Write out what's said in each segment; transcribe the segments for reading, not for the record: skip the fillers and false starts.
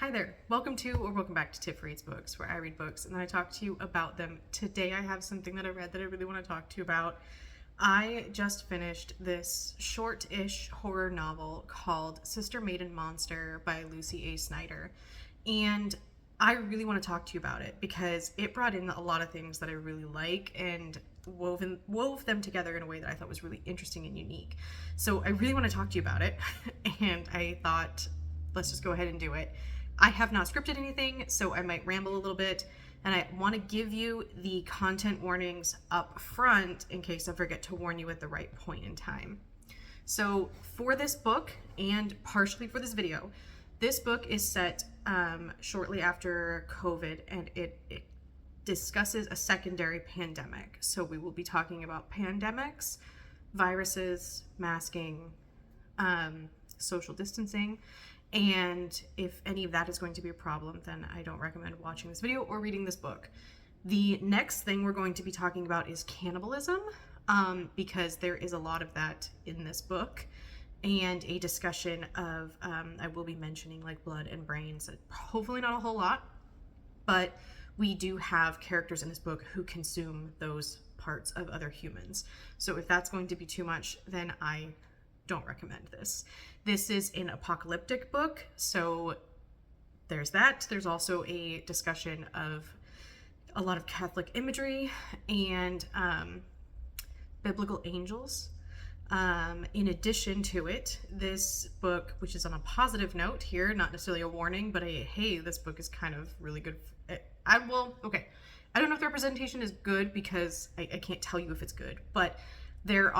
Hi there. Welcome back to Tiff Reads Books, where I read books and then I talk to you about them. Today I have something that I read that I really want to talk to you about. I just finished this short-ish horror novel called Sister Maiden Monster by Lucy A. Snyder. And I really want to talk to you about it because it brought in a lot of things that I really like and wove them together in a way that I thought was really interesting and unique. So I really want to talk to you about it, and I thought, let's just go ahead and do it. I have not scripted anything, so I might ramble a little bit, and I want to give you the content warnings up front in case I forget to warn you at the right point in time. So for this book, and partially for this video, this book is set shortly after COVID, and it discusses a secondary pandemic. So we will be talking about pandemics, viruses, masking, social distancing, and if any of that is going to be a problem, then I don't recommend watching this video or reading this book. The next thing we're going to be talking about is cannibalism, because there is a lot of that in this book, and a discussion of, I will be mentioning like blood and brains, hopefully not a whole lot, but we do have characters in this book who consume those parts of other humans. So if that's going to be too much, then I don't recommend this. This is an apocalyptic book, so there's that. There's also a discussion of a lot of Catholic imagery and biblical angels. In addition to it, this book, which is on a positive note here, not necessarily a warning, but hey, this book is kind of really good. I don't know if the representation is good because I can't tell you if it's good, but there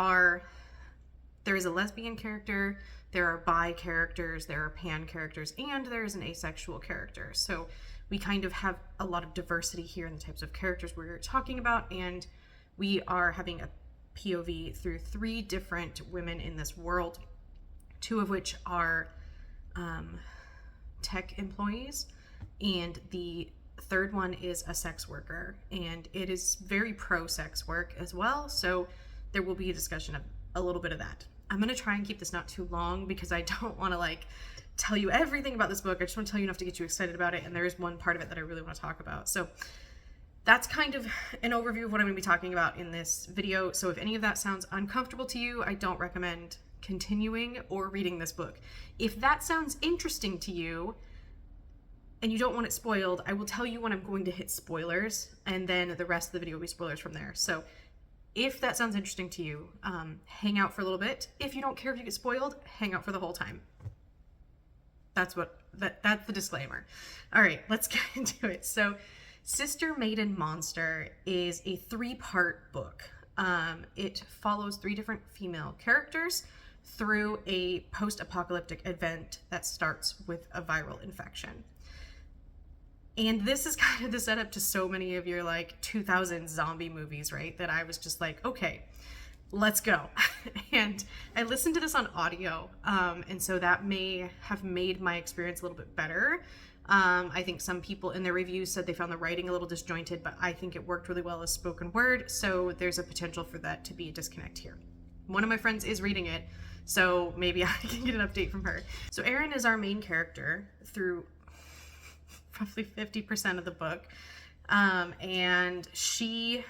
is a lesbian character, there are bi characters, there are pan characters, and there is an asexual character. So we kind of have a lot of diversity here in the types of characters we're talking about, and we are having a POV through 3 different women in this world, 2 of which are tech employees, and the third one is a sex worker, and it is very pro-sex work as well, so there will be a discussion of a little bit of that. I'm going to try and keep this not too long because I don't want to tell you everything about this book. I just want to tell you enough to get you excited about it, and there is one part of it that I really want to talk about. So that's kind of an overview of what I'm going to be talking about in this video. So if any of that sounds uncomfortable to you, I don't recommend continuing or reading this book. If that sounds interesting to you and you don't want it spoiled, I will tell you when I'm going to hit spoilers, and then the rest of the video will be spoilers from there. So if that sounds interesting to you, hang out for a little bit. If you don't care if you get spoiled, hang out for the whole time. That's the disclaimer. All right, let's get into it. So Sister Maiden Monster is a 3-part book. It follows 3 different female characters through a post-apocalyptic event that starts with a viral infection. And this is kind of the setup to so many of your 2000 zombie movies, right? That I was just like, okay, let's go. And I listened to this on audio, and so that may have made my experience a little bit better. I think some people in their reviews said they found the writing a little disjointed, but I think it worked really well as spoken word, so there's a potential for that to be a disconnect here. One of my friends is reading it, so maybe I can get an update from her. So Erin is our main character through roughly 50% of the book, and she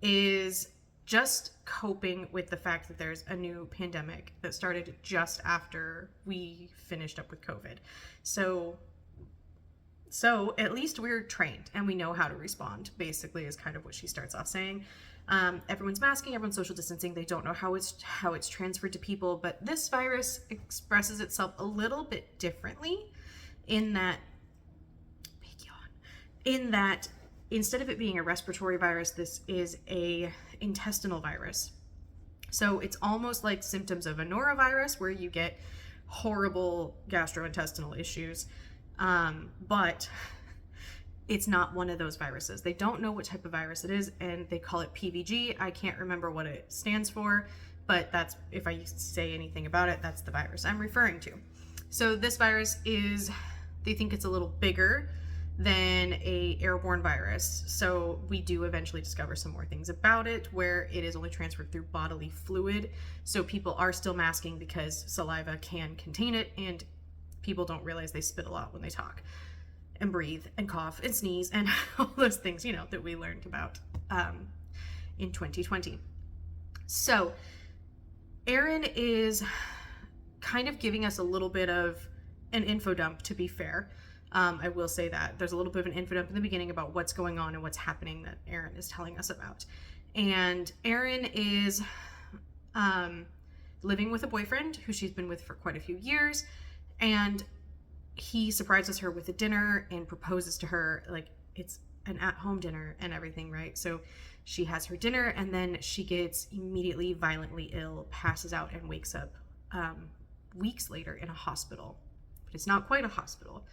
is just coping with the fact that there's a new pandemic that started just after we finished up with COVID. So at least we're trained and we know how to respond, basically, is kind of what she starts off saying. Everyone's masking, everyone's social distancing. They don't know how it's transferred to people, but this virus expresses itself a little bit differently in that instead of it being a respiratory virus, this is a intestinal virus. So it's almost like symptoms of a norovirus, where you get horrible gastrointestinal issues, but it's not one of those viruses. They don't know what type of virus it is, and they call it PVG. I can't remember what it stands for, but that's, if I say anything about it, that's the virus I'm referring to. So this virus they think it's a little bigger than a airborne virus. So we do eventually discover some more things about it, where it is only transferred through bodily fluid. So people are still masking because saliva can contain it, and people don't realize they spit a lot when they talk and breathe and cough and sneeze and all those things, you know, that we learned about in 2020. So Aaron is kind of giving us a little bit of an info dump, to be fair. I will say that there's a little bit of an info dump in the beginning about what's going on and what's happening that Aaron is telling us about. And Aaron is living with a boyfriend who she's been with for quite a few years, and he surprises her with a dinner and proposes to her. Like, it's an at-home dinner and everything, right? So she has her dinner, and then she gets immediately violently ill, passes out, and wakes up weeks later in a hospital. But it's not quite a hospital.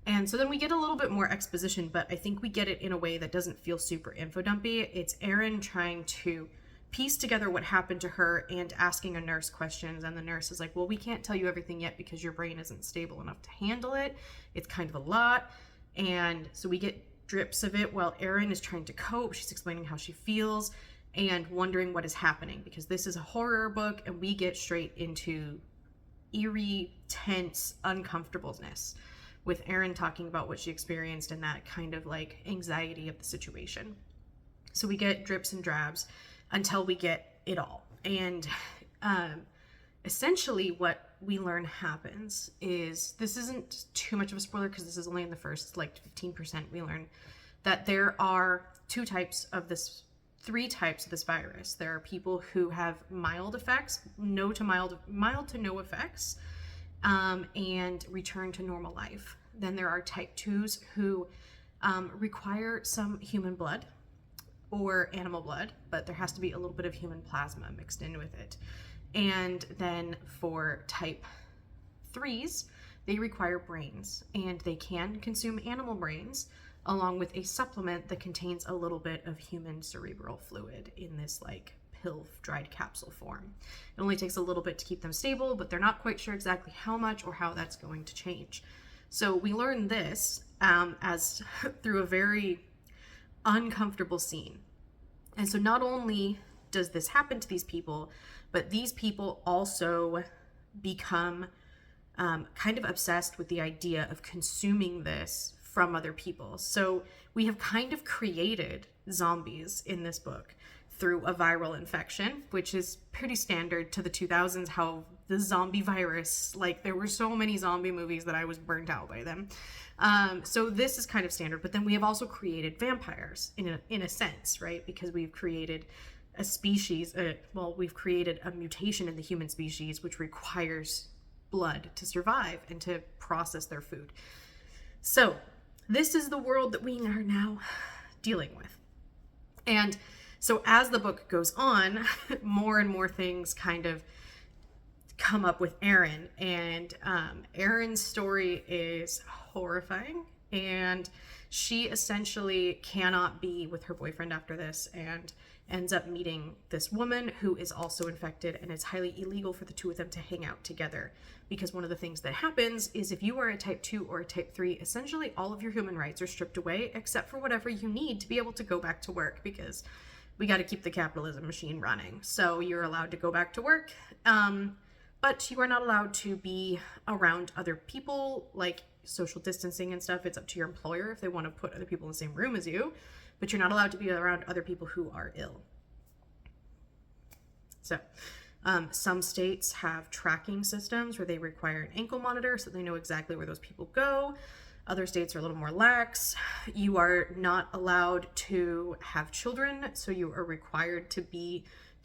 And so then we get a little bit more exposition, but I think we get it in a way that doesn't feel super info dumpy. It's Aaron trying to piece together what happened to her and asking a nurse questions. And the nurse is like, well, we can't tell you everything yet because your brain isn't stable enough to handle it. It's kind of a lot. And so we get drips of it while Aaron is trying to cope. She's explaining how she feels and wondering what is happening, because this is a horror book and we get straight into eerie, tense uncomfortableness with Aaron talking about what she experienced and that kind of like anxiety of the situation. So we get drips and drabs until we get it all. And essentially what we learn happens is, this isn't too much of a spoiler because this is only in the first like 15%, we learn that there are three types of this virus. There are people who have mild effects, mild to no effects, and return to normal life. Then there are type 2s who require some human blood or animal blood, but there has to be a little bit of human plasma mixed in with it. And then for type 3s, they require brains, and they can consume animal brains along with a supplement that contains a little bit of human cerebral fluid in this like pill dried capsule form. It only takes a little bit to keep them stable, but they're not quite sure exactly how much or how that's going to change. So we learn this as through a very uncomfortable scene. And so not only does this happen to these people, but these people also become kind of obsessed with the idea of consuming this from other people. So we have kind of created zombies in this book through a viral infection, which is pretty standard to the 2000s, how the zombie virus, like there were so many zombie movies that I was burnt out by them. So this is kind of standard, but then we have also created vampires in a sense, right? Because we've created a species, we've created a mutation in the human species, which requires blood to survive and to process their food. So this is the world that we are now dealing with. And so as the book goes on, more and more things kind of come up with Aaron, and Aaron's story is horrifying, and she essentially cannot be with her boyfriend after this and ends up meeting this woman who is also infected, and it's highly illegal for the two of them to hang out together, because one of the things that happens is if you are a type 2 or a type 3, essentially all of your human rights are stripped away except for whatever you need to be able to go back to work, because we got to keep the capitalism machine running. So you're allowed to go back to work, but you are not allowed to be around other people, like social distancing and stuff. It's up to your employer if they want to put other people in the same room as you, but you're not allowed to be around other people who are ill. So some states have tracking systems where they require an ankle monitor so they know exactly where those people go. Other states are a little more lax. You are not allowed to have children, so you are required to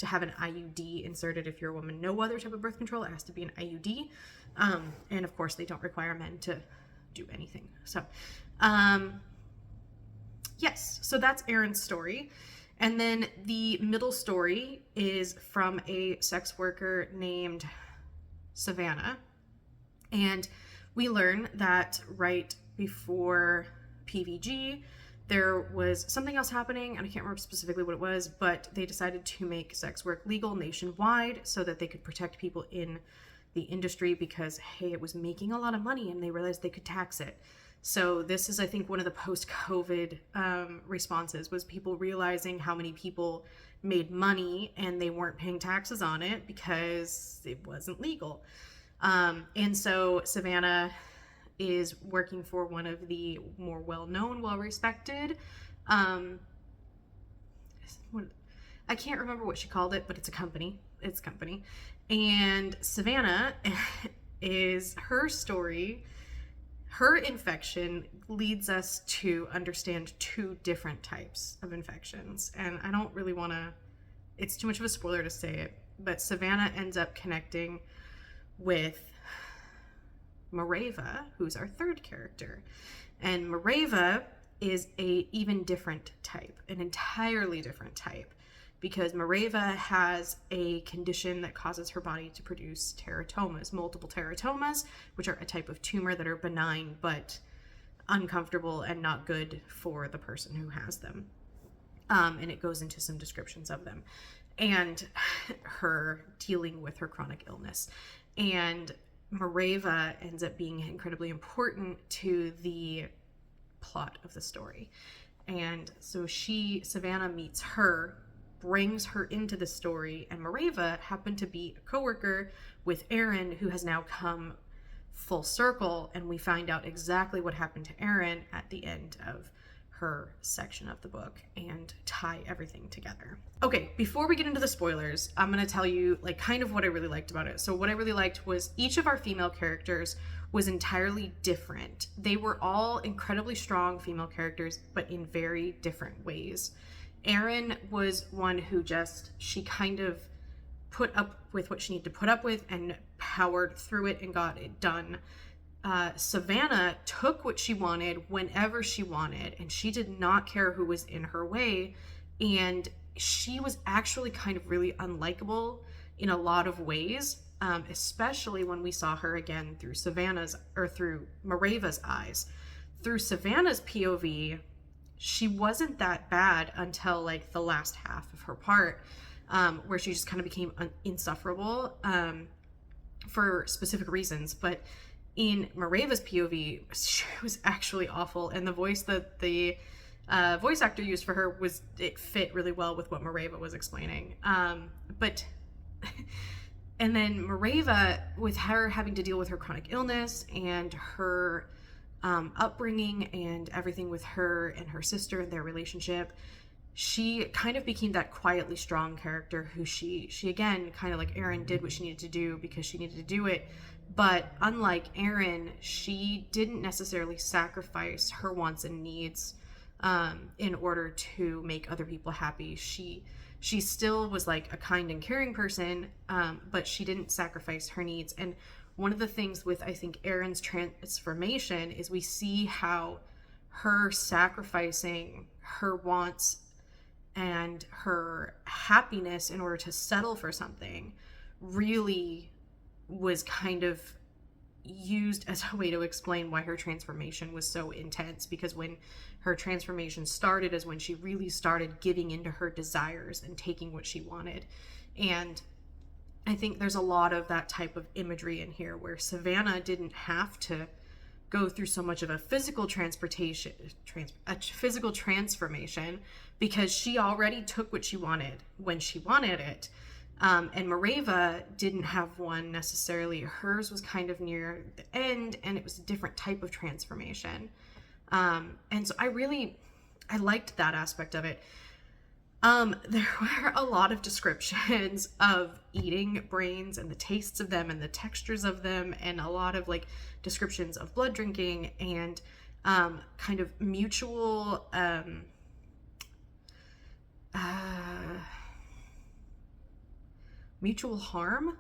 have an IUD inserted if you're a woman. No other type of birth control, it has to be an IUD. And of course, they don't require men to do anything. So, yes, so that's Aaron's story. And then the middle story is from a sex worker named Savannah. And we learn that right before PVG, there was something else happening, and I can't remember specifically what it was, but they decided to make sex work legal nationwide so that they could protect people in the industry because, hey, it was making a lot of money and they realized they could tax it. So this is, I think, one of the post-COVID responses was people realizing how many people made money and they weren't paying taxes on it because it wasn't legal. And so Savannah is working for one of the more well-known, well-respected, I can't remember what she called it, but it's a company. It's a company. And Savannah is her story. Her infection leads us to understand two different types of infections. And I don't really want to, it's too much of a spoiler to say it, but Savannah ends up connecting with Mareva, who's our third character. And Mareva is a even different type, an entirely different type, because Mareva has a condition that causes her body to produce teratomas, multiple teratomas, which are a type of tumor that are benign but uncomfortable and not good for the person who has them. And it goes into some descriptions of them and her dealing with her chronic illness. And Mareva ends up being incredibly important to the plot of the story. And so Savannah meets her, brings her into the story, and Mareva happened to be a coworker with Aaron, who has now come full circle, and we find out exactly what happened to Aaron at the end of her section of the book and tie everything together. Okay, before we get into the spoilers, I'm going to tell you like kind of what I really liked about it. So what I really liked was each of our female characters was entirely different. They were all incredibly strong female characters, but in very different ways. Erin was one who she kind of put up with what she needed to put up with and powered through it and got it done. Savannah took what she wanted whenever she wanted, and she did not care who was in her way. And she was actually kind of really unlikable in a lot of ways, especially when we saw her again through through Mareva's eyes. Through Savannah's POV, she wasn't that bad until like the last half of her part, where she just kind of became insufferable for specific reasons. But in Mareva's POV, she was actually awful, and the voice that the voice actor used for her it fit really well with what Mareva was explaining. And then Mareva, with her having to deal with her chronic illness and her upbringing and everything with her and her sister and their relationship, she kind of became that quietly strong character who she again, kind of like Erin, did what she needed to do because she needed to do it. But unlike Erin, she didn't necessarily sacrifice her wants and needs in order to make other people happy. She still was like a kind and caring person, but she didn't sacrifice her needs. And one of the things with, I think, Erin's transformation is we see how her sacrificing her wants and her happiness in order to settle for something really was kind of used as a way to explain why her transformation was so intense, because when her transformation started is when she really started giving into her desires and taking what she wanted. And I think there's a lot of that type of imagery in here where Savannah didn't have to go through so much of a physical transformation because she already took what she wanted when she wanted it. And Mareva didn't have one necessarily. Hers was kind of near the end, and it was a different type of transformation. And so I liked that aspect of it. There were a lot of descriptions of eating brains and the tastes of them and the textures of them, and a lot of like descriptions of blood drinking and kind of mutual harm.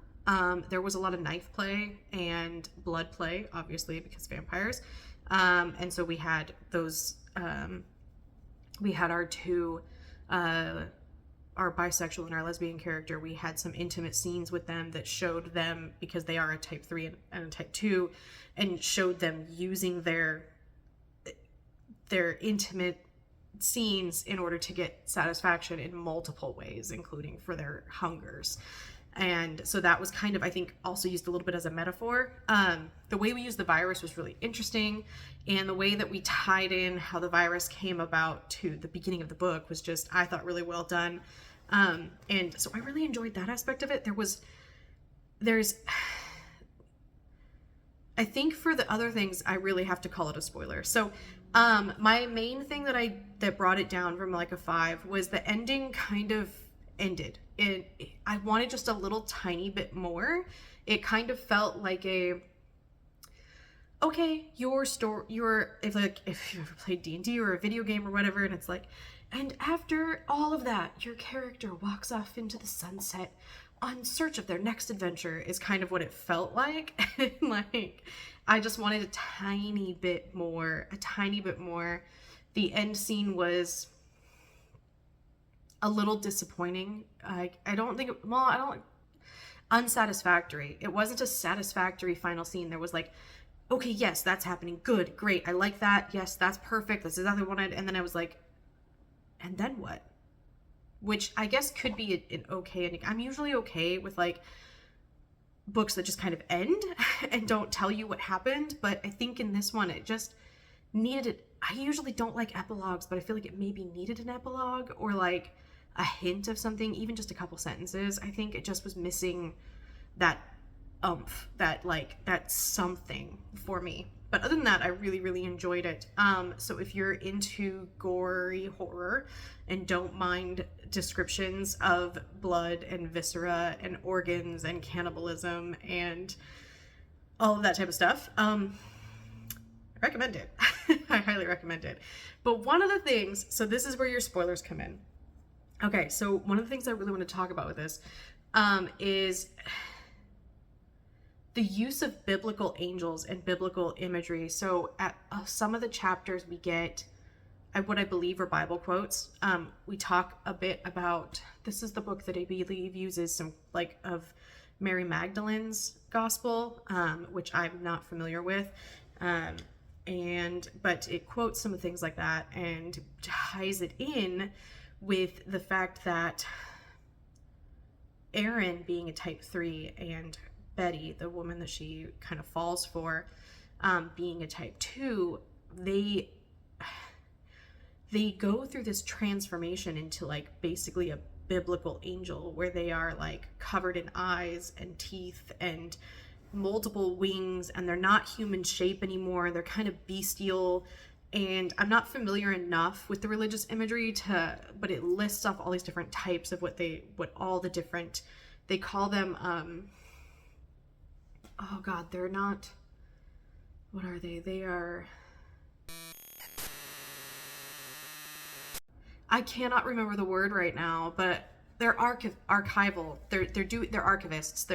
There was a lot of knife play and blood play, obviously, because vampires. And so we had those, we had our two, our bisexual and our lesbian character. We had some intimate scenes with them that showed them, because they are a type 3 and a type 2, and showed them using their intimate scenes in order to get satisfaction in multiple ways, including for their hungers. And so that was kind of, I think, also used a little bit as a metaphor. The way we used the virus was really interesting, and the way that we tied in how the virus came about to the beginning of the book was just, I thought, really well done. And so I really enjoyed that aspect of it. I think for the other things, I really have to call it a spoiler. So, my main thing that brought it down from like a 5 was the ending kind of ended. I wanted just a little tiny bit more. It kind of felt like okay, your story, if you ever played D&D or a video game or whatever, and it's like, and after all of that, your character walks off into the sunset on search of their next adventure, is kind of what it felt like. And like, I just wanted a tiny bit more. The end scene was a little disappointing. Unsatisfactory. It wasn't a satisfactory final scene. There was like, okay, yes, that's happening. Good, great. I like that. Yes, that's perfect. This is exactly what I wanted. And then I was like, and then what? Which I guess could be an okay ending. I'm usually okay with like books that just kind of end and don't tell you what happened. But I think in this one, it just needed it. I usually don't like epilogues, but I feel like it maybe needed an epilogue or like a hint of something, even just a couple sentences. I think it just was missing that oomph, that something for me. But other than that, I really, really enjoyed it. So if you're into gory horror and don't mind descriptions of blood and viscera and organs and cannibalism and all of that type of stuff, I recommend it. I highly recommend it. But one of the things, so this is where your spoilers come in. Okay, so one of the things I really want to talk about with this is the use of biblical angels and biblical imagery. So at some of the chapters we get what I believe are Bible quotes. We talk a bit about, this is the book that I believe uses some like of Mary Magdalene's gospel, which I'm not familiar with. But it quotes some of things like that and ties it in with the fact that Aaron being a type 3 and Betty, the woman that she kind of falls for, being a type 2, they go through this transformation into like basically a biblical angel where they are like covered in eyes and teeth and multiple wings, and they're not human shape anymore. They're kind of bestial. And I'm not familiar enough with the religious imagery but it lists off all these different types of they call them, oh God, they're not, what are they? They are, I cannot remember the word right now, but they're archival. They're archivists.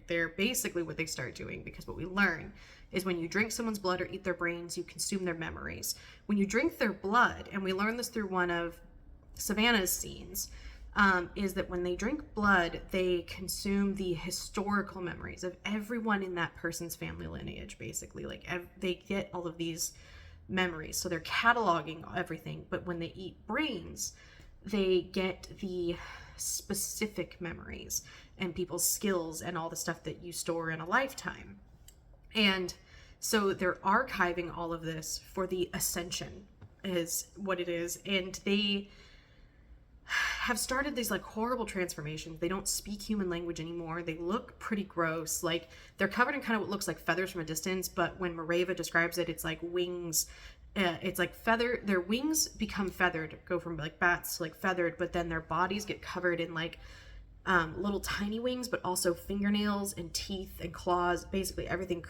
They're basically what they start doing, because what we learn is when you drink someone's blood or eat their brains, you consume their memories. When you drink their blood, and we learn this through one of Savannah's scenes, is that when they drink blood, they consume the historical memories of everyone in that person's family lineage, basically. Like they get all of these memories. So they're cataloging everything. But when they eat brains, they get the specific memories and people's skills and all the stuff that you store in a lifetime. And so they're archiving all of this for the ascension, is what it is. And they have started these like horrible transformations. They don't speak human language anymore. They look pretty gross. Like they're covered in kind of what looks like feathers from a distance, but when Mareva describes it, it's like wings. It's like their wings become feathered, go from like bats to like feathered, but then their bodies get covered in like little tiny wings, but also fingernails and teeth and claws. Basically everything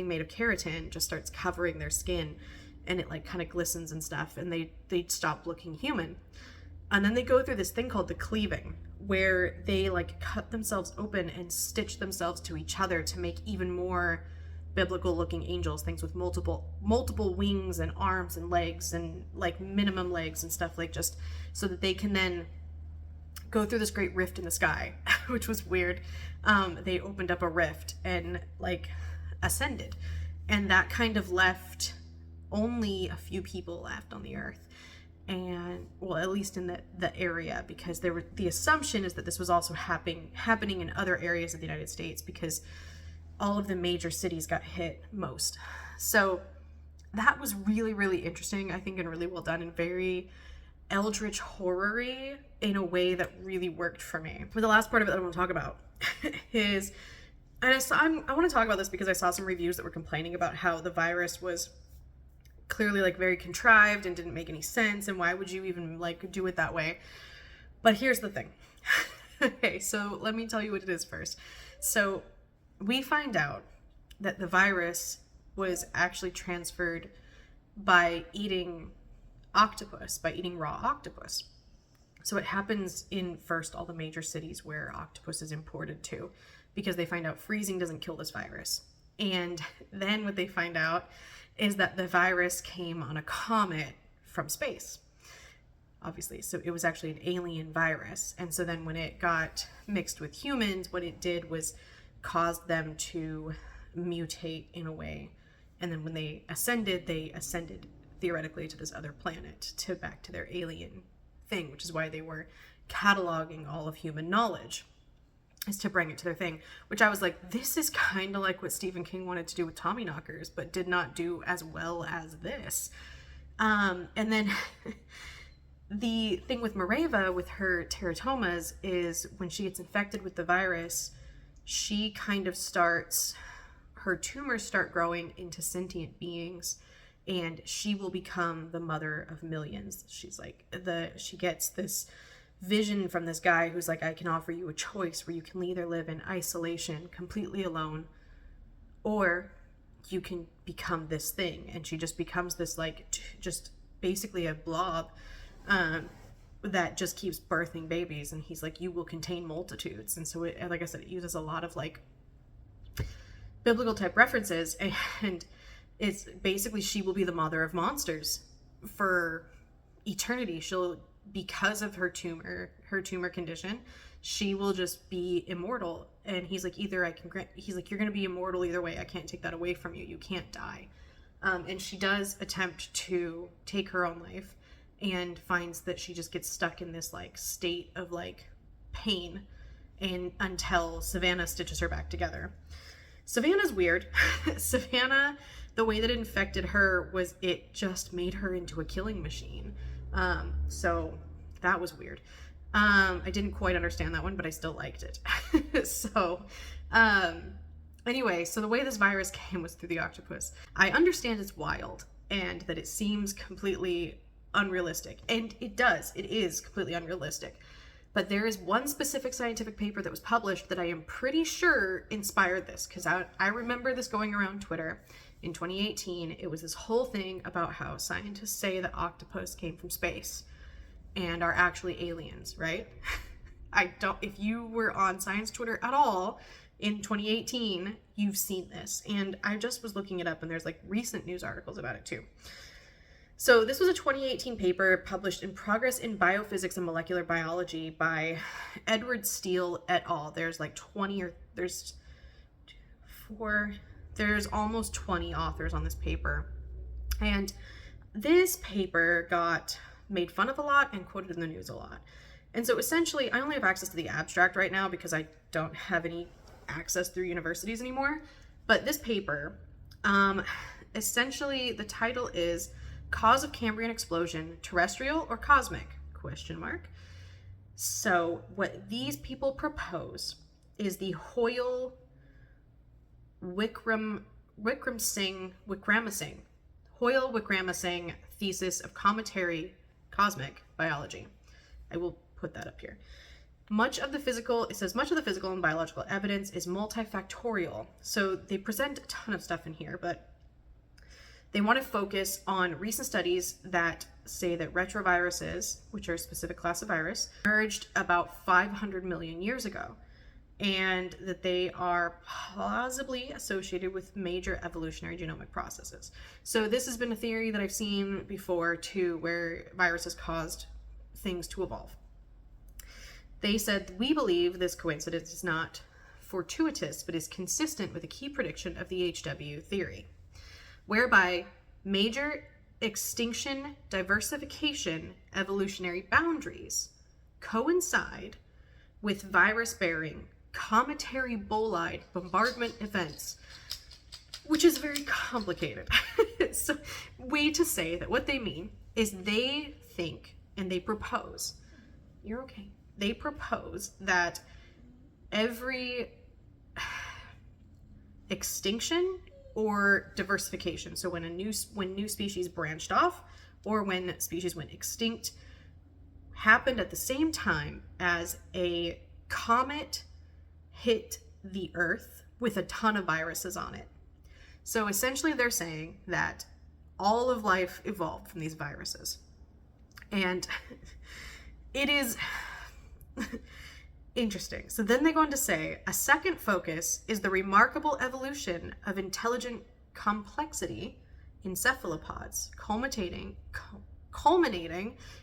made of keratin just starts covering their skin, and it like kind of glistens and stuff, and they stop looking human. And then they go through this thing called the cleaving, where they like cut themselves open and stitch themselves to each other to make even more biblical looking angels, things with multiple wings and arms and legs and like minimum legs and stuff, like just so that they can then go through this great rift in the sky, which was weird. They opened up a rift and like ascended, and that kind of left only a few people left on the earth. And well, at least in the area, because the assumption is that this was also happening in other areas of the United States, because all of the major cities got hit most. So that was really, really interesting, I think, and really well done, and very eldritch horror-y in a way that really worked for me. But the last part of it that I want to talk about is And I want to talk about this because I saw some reviews that were complaining about how the virus was clearly like very contrived and didn't make any sense, and why would you even like do it that way? But here's the thing. Okay, so let me tell you what it is first. So we find out that the virus was actually transferred by eating octopus, by eating raw octopus. So it happens in first all the major cities where octopus is imported to, because they find out freezing doesn't kill this virus. And then what they find out is that the virus came on a comet from space, obviously. So it was actually an alien virus. And so then when it got mixed with humans, what it did was cause them to mutate in a way. And then when they ascended theoretically to this other planet, to back to their alien thing, which is why they were cataloging all of human knowledge, is to bring it to their thing. Which I was like, this is kind of like what Stephen King wanted to do with Tommyknockers, but did not do as well as this. And then the thing with Mareva, with her teratomas, is when she gets infected with the virus, she kind of her tumors start growing into sentient beings, and she will become the mother of millions. She's like, she gets this vision from this guy who's like, I can offer you a choice where you can either live in isolation, completely alone, or you can become this thing. And she just becomes this, like, just basically a blob that just keeps birthing babies. And he's like, you will contain multitudes. And so, like I said, it uses a lot of, like, biblical type references, and it's basically, she will be the mother of monsters for eternity. Because of her tumor condition, she will just be immortal. And he's like, you're going to be immortal either way. I can't take that away from you. You can't die. And she does attempt to take her own life, and finds that she just gets stuck in this like state of like pain, and until Savannah stitches her back together. Savannah's weird. Savannah, the way that it infected her was it just made her into a killing machine. So that was weird. I didn't quite understand that one, but I still liked it. So, anyway, so the way this virus came was through the octopus. I understand it's wild and that it seems completely unrealistic. And it is completely unrealistic. But there is one specific scientific paper that was published that I am pretty sure inspired this, because I remember this going around Twitter in 2018. It was this whole thing about how scientists say that octopus came from space and are actually aliens, right? If you were on science Twitter at all in 2018, you've seen this. And I just was looking it up, and there's like recent news articles about it too. So this was a 2018 paper published in Progress in Biophysics and Molecular Biology by Edward Steele et al. There's almost 20 authors on this paper. And this paper got made fun of a lot and quoted in the news a lot. And so essentially, I only have access to the abstract right now because I don't have any access through universities anymore. But this paper, essentially the title is Cause of Cambrian Explosion, Terrestrial or Cosmic? ? So what these people propose is the Hoyle-Wickramasinghe thesis of cometary cosmic biology. I will put that up here. Much of the physical and biological evidence is multifactorial. So they present a ton of stuff in here, but they want to focus on recent studies that say that retroviruses, which are a specific class of virus, emerged about 500 million years ago, and that they are plausibly associated with major evolutionary genomic processes. So this has been a theory that I've seen before too, where viruses caused things to evolve. They said, we believe this coincidence is not fortuitous, but is consistent with a key prediction of the HW theory, whereby major extinction, diversification, evolutionary boundaries coincide with virus-bearing cometary bolide bombardment events, which is very complicated. So, way to say that what they mean is they think and they propose, they propose that every extinction or diversification. So when new species branched off, or when species went extinct, happened at the same time as a comet hit the Earth with a ton of viruses on it. So essentially they're saying that all of life evolved from these viruses. And it is interesting. So then they go on to say, a second focus is the remarkable evolution of intelligent complexity in cephalopods, culminating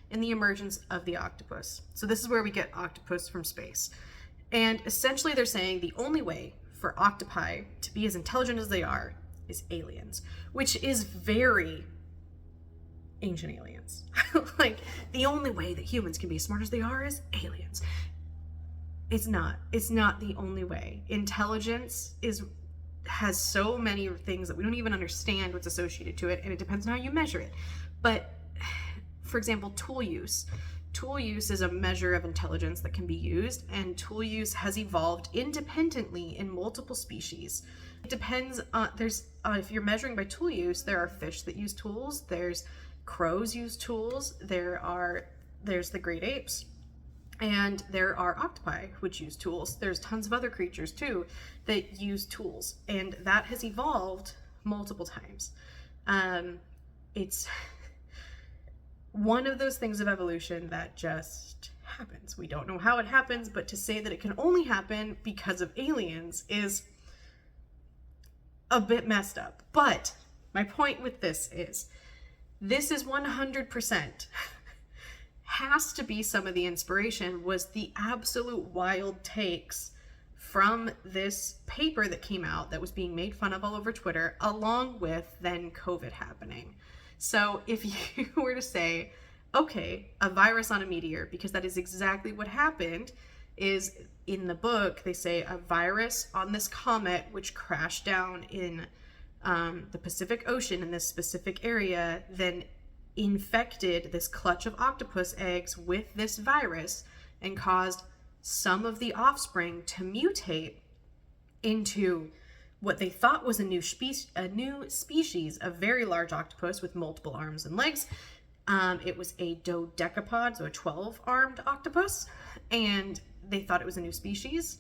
in the emergence of the octopus. So this is where we get octopus from space. And essentially they're saying the only way for octopi to be as intelligent as they are is aliens, which is very ancient aliens. Like, the only way that humans can be as smart as they are is aliens. It's not the only way. Intelligence has so many things that we don't even understand what's associated to it, and it depends on how you measure it. But for example, tool use. Tool use is a measure of intelligence that can be used, and tool use has evolved independently in multiple species. It depends on, if you're measuring by tool use, there are fish that use tools, there's crows use tools, there's the great apes, and there are octopi which use tools. There's tons of other creatures too that use tools, and that has evolved multiple times. It's one of those things of evolution that just happens. We don't know how it happens, but to say that it can only happen because of aliens is a bit messed up. But my point with this is 100% has to be some of the inspiration was the absolute wild takes from this paper that came out that was being made fun of all over Twitter, along with then COVID happening. So if you were to say, okay, a virus on a meteor, because that is exactly what happened, is in the book, they say a virus on this comet, which crashed down in the Pacific Ocean in this specific area, then infected this clutch of octopus eggs with this virus and caused some of the offspring to mutate into what they thought was a new species of very large octopus with multiple arms and legs. It was a dodecapod, so a 12-armed octopus, and they thought it was a new species.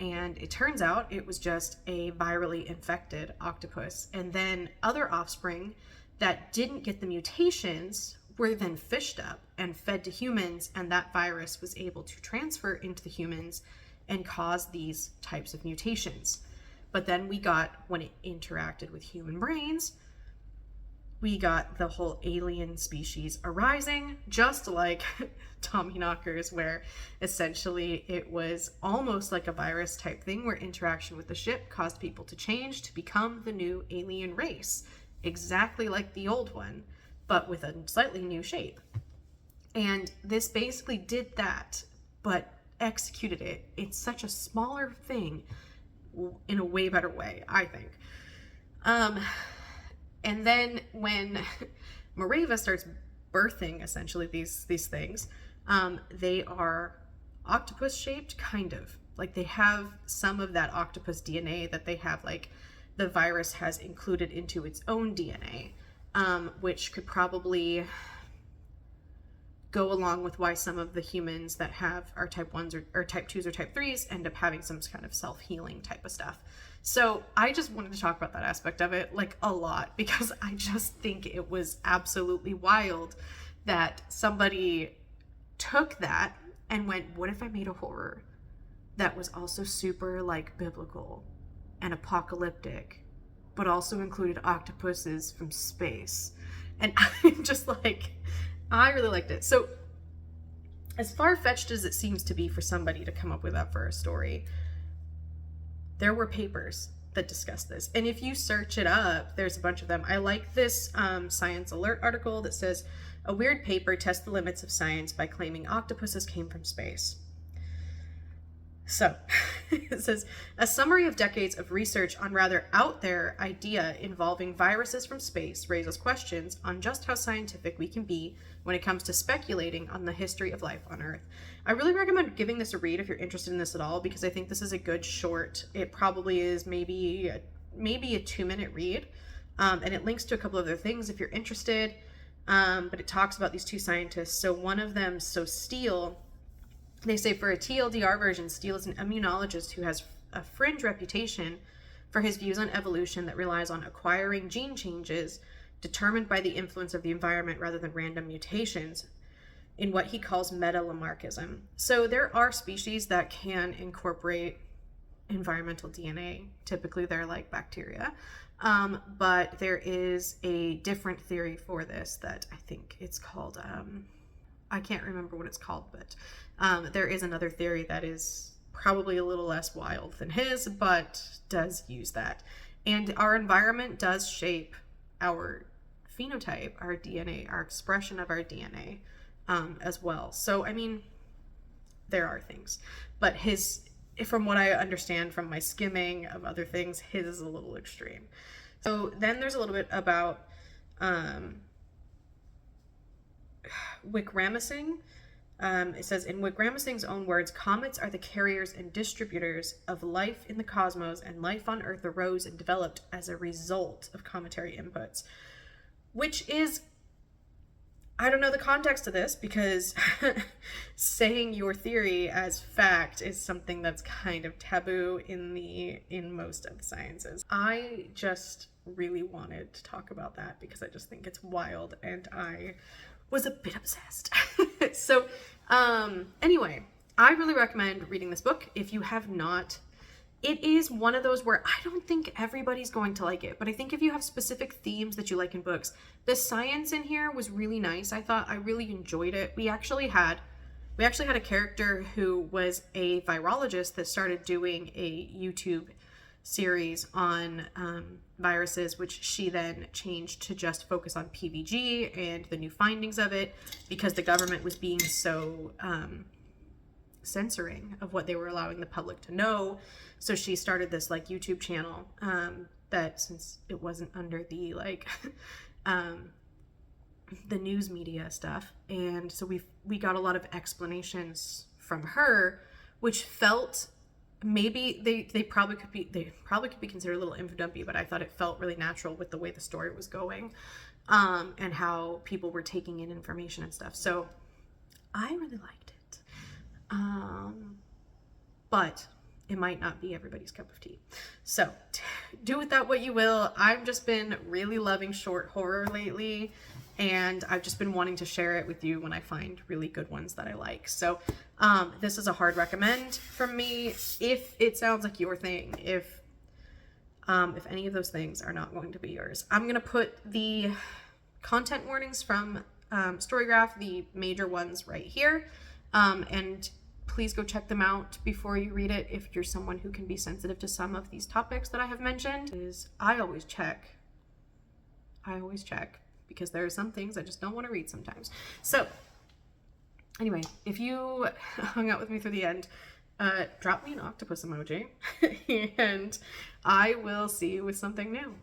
And it turns out it was just a virally infected octopus. And then other offspring that didn't get the mutations were then fished up and fed to humans, and that virus was able to transfer into the humans and cause these types of mutations. But then when it interacted with human brains, we got the whole alien species arising, just like Tommyknockers, where essentially it was almost like a virus type thing where interaction with the ship caused people to change to become the new alien race, exactly like the old one, but with a slightly new shape. And this basically did that, but executed it in such a smaller thing in a way better way, I think. And then when Mareva starts birthing essentially these things, they are octopus shaped, kind of. Like they have some of that octopus DNA that they have, like the virus has included into its own DNA, which could probably go along with why some of the humans that are type 1s or type 2s or type 3s end up having some kind of self-healing type of stuff. So I just wanted to talk about that aspect of it like a lot, because I just think it was absolutely wild that somebody took that and went, what if I made a horror that was also super like biblical and apocalyptic, but also included octopuses from space? And I'm just like, I really liked it. So as far-fetched as it seems to be for somebody to come up with that for a story, there were papers that discuss this. And if you search it up, there's a bunch of them. I like this Science Alert article that says, a weird paper tests the limits of science by claiming octopuses came from space. So it says, a summary of decades of research on rather out there idea involving viruses from space raises questions on just how scientific we can be when it comes to speculating on the history of life on Earth. I really recommend giving this a read if you're interested in this at all, because I think this is a good short. It probably is maybe maybe a 2-minute read. And it links to a couple other things if you're interested. But it talks about these two scientists. So one of them, Steele, they say for a TLDR version, Steele is an immunologist who has a fringe reputation for his views on evolution that relies on acquiring gene changes determined by the influence of the environment rather than random mutations in what he calls meta-Lamarckism. So there are species that can incorporate environmental DNA. Typically they're like bacteria. But there is a different theory for this that I think it's called, I can't remember what it's called, but there is another theory that is probably a little less wild than his, but does use that. And our environment does shape our phenotype, our DNA, our expression of our DNA as well. So, I mean, there are things. But from what I understand from my skimming of other things, his is a little extreme. So then there's a little bit about Wickramasing. It says, in Wickramasing's own words, comets are the carriers and distributors of life in the cosmos, and life on Earth arose and developed as a result of cometary inputs. Which is, I don't know the context of this, because saying your theory as fact is something that's kind of taboo in most of the sciences. I just really wanted to talk about that because I just think it's wild, and I was a bit obsessed. So anyway, I really recommend reading this book if you have not. It is one of those where I don't think everybody's going to like it, but I think if you have specific themes that you like in books, the science in here was really nice. I really enjoyed it. We actually had a character who was a virologist that started doing a YouTube series on viruses, which she then changed to just focus on PVG and the new findings of it, because the government was being so censoring of what they were allowing the public to know. So she started this like YouTube channel that, since it wasn't under the like the news media stuff, and so we got a lot of explanations from her, which felt, maybe they probably could be considered a little info-dumpy, but I thought it felt really natural with the way the story was going, and how people were taking in information and stuff. So I really liked it. But it might not be everybody's cup of tea. So do with that what you will. I've just been really loving short horror lately, and I've just been wanting to share it with you when I find really good ones that I like. So this is a hard recommend from me if it sounds like your thing, if any of those things are not going to be yours. I'm going to put the content warnings from Storygraph, the major ones, right here. And please go check them out before you read it if you're someone who can be sensitive to some of these topics that I have mentioned. I always check because there are some things I just don't want to read sometimes. So anyway, if you hung out with me through the end, drop me an octopus emoji and I will see you with something new.